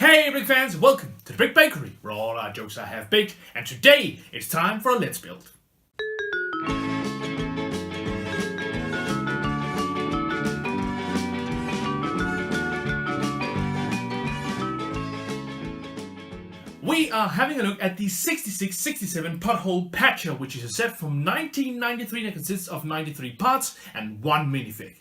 Hey brick fans, welcome to the Brick Bakery, where all our jokes are half baked, and today it's time for a Let's Build. We are having a look at the 66-67 Pothole Patcher, which is a set from 1993 that consists of 93 parts and one minifig.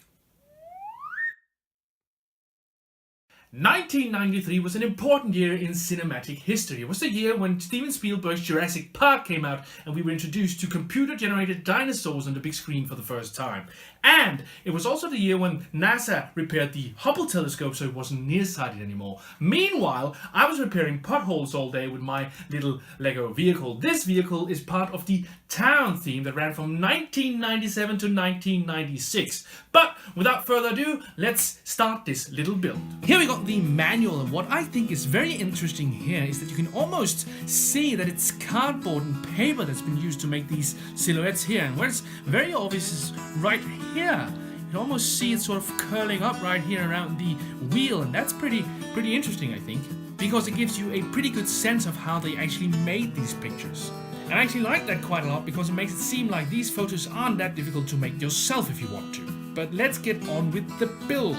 1993 was an important year in cinematic history. It was the year when Steven Spielberg's Jurassic Park came out and we were introduced to computer-generated dinosaurs on the big screen for the first time. And it was also the year when NASA repaired the Hubble telescope so it wasn't nearsighted anymore. Meanwhile, I was repairing potholes all day with my little Lego vehicle. This vehicle is part of the town theme that ran from 1997 to 1996. But without further ado, let's start this little build. Here we got the manual, and what I think is very interesting here is that you can almost see that it's cardboard and paper that's been used to make these silhouettes here. And where it's very obvious is right here. You can almost see it sort of curling up right here around the wheel, and that's pretty interesting, I think, because it gives you a pretty good sense of how they actually made these pictures. And I actually like that quite a lot because it makes it seem like these photos aren't that difficult to make yourself if you want to. But let's get on with the build.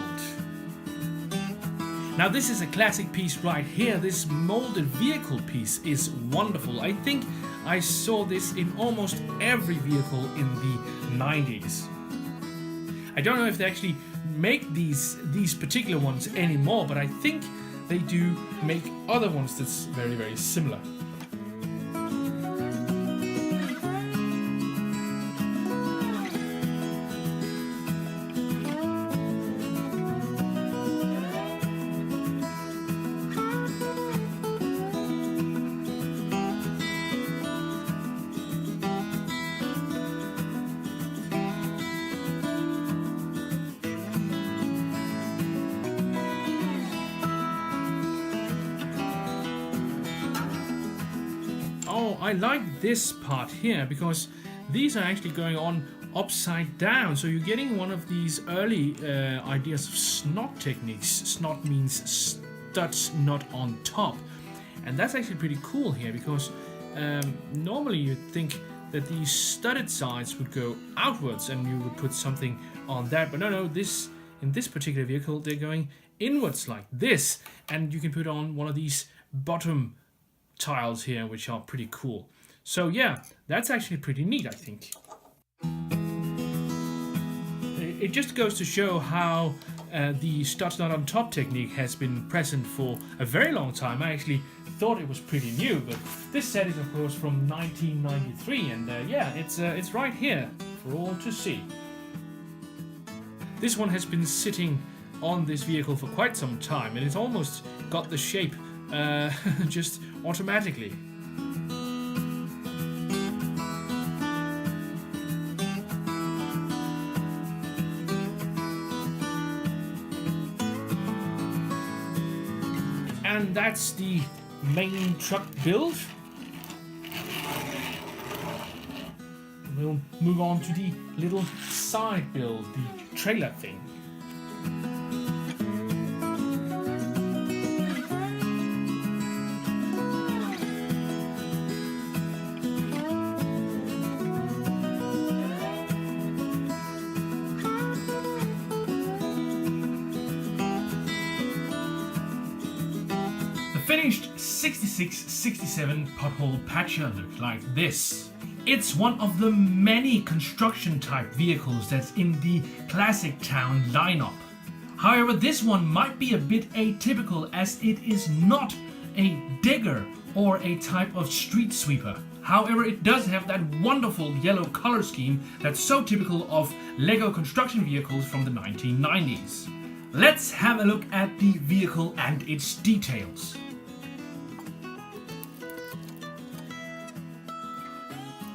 Now this is a classic piece right here. This molded vehicle piece is wonderful. I think I saw this in almost every vehicle in the 90s. I don't know if they actually make these particular ones anymore, but I think they do make other ones that's very similar. Oh, I like this part here because these are actually going on upside down. So you're getting one of these early ideas of snot techniques. Snot means studs not on top. And that's actually pretty cool here because normally you'd think that these studded sides would go outwards and you would put something on that. But no, in this particular vehicle, they're going inwards like this. And you can put on one of these bottom tiles here, which are pretty cool. So yeah, that's actually pretty neat, I think. It just goes to show how the studs not on top technique has been present for a very long time. I actually thought it was pretty new, but this set is of course from 1993, and yeah, it's right here for all to see. This one has been sitting on this vehicle for quite some time, and it's almost got the shape just automatically. And that's the main truck build. We'll move on to the little side build, the trailer thing. Finished 66-67 Pothole Patcher looked like this. It's one of the many construction type vehicles that's in the classic town lineup. However, this one might be a bit atypical as it is not a digger or a type of street sweeper. However, it does have that wonderful yellow color scheme that's so typical of LEGO construction vehicles from the 1990s. Let's have a look at the vehicle and its details.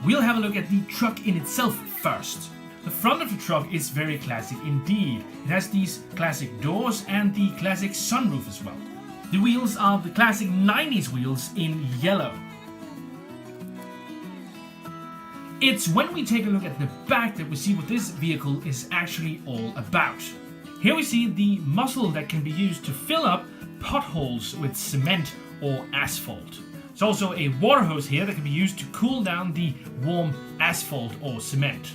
We'll have a look at the truck in itself first. The front of the truck is very classic indeed. It has these classic doors and the classic sunroof as well. The wheels are the classic 90s wheels in yellow. It's when we take a look at the back that we see what this vehicle is actually all about. Here we see the muscle that can be used to fill up potholes with cement or asphalt. There's also a water hose here that can be used to cool down the warm asphalt or cement.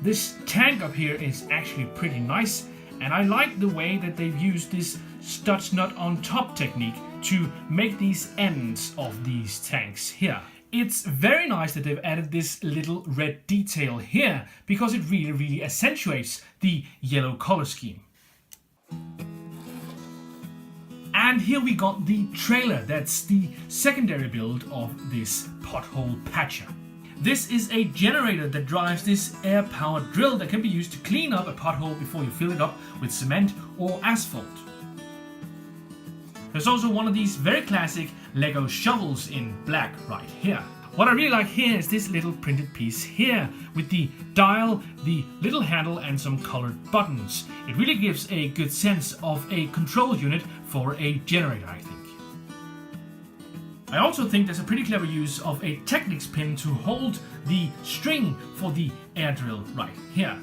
This tank up here is actually pretty nice, and I like the way that they've used this studs nut on top technique to make these ends of these tanks here. It's very nice that they've added this little red detail here because it really accentuates the yellow color scheme. And here we got the trailer. That's the secondary build of this pothole patcher. This is a generator that drives this air-powered drill that can be used to clean up a pothole before you fill it up with cement or asphalt. There's also one of these very classic LEGO shovels in black right here. What I really like here is this little printed piece here with the dial, the little handle and some colored buttons. It really gives a good sense of a control unit for a generator, I think. I also think there's a pretty clever use of a Technics pin to hold the string for the air drill right here.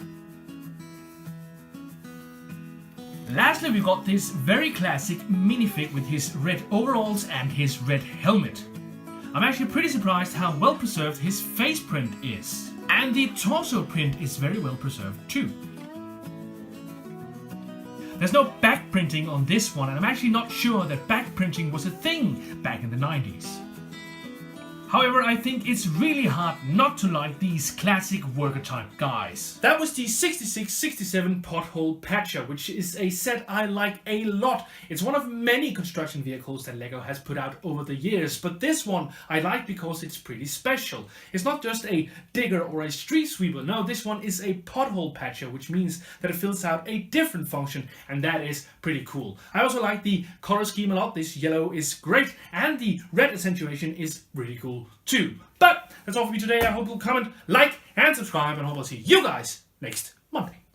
Lastly, we got this very classic minifig with his red overalls and his red helmet. I'm actually pretty surprised how well preserved his face print is. And the torso print is very well preserved too. There's no back printing on this one, and I'm actually not sure that back printing was a thing back in the 90s. However, I think it's really hard not to like these classic worker type guys. That was the 66-67 Pothole Patcher, which is a set I like a lot. It's one of many construction vehicles that LEGO has put out over the years, but this one I like because it's pretty special. It's not just a digger or a street sweeper, no, this one is a pothole patcher, which means that it fills out a different function, and that is pretty cool. I also like the color scheme a lot. This yellow is great, and the red accentuation is really cool too. But that's all for me today. I hope you'll comment, like, and subscribe, and I hope I'll see you guys next Monday.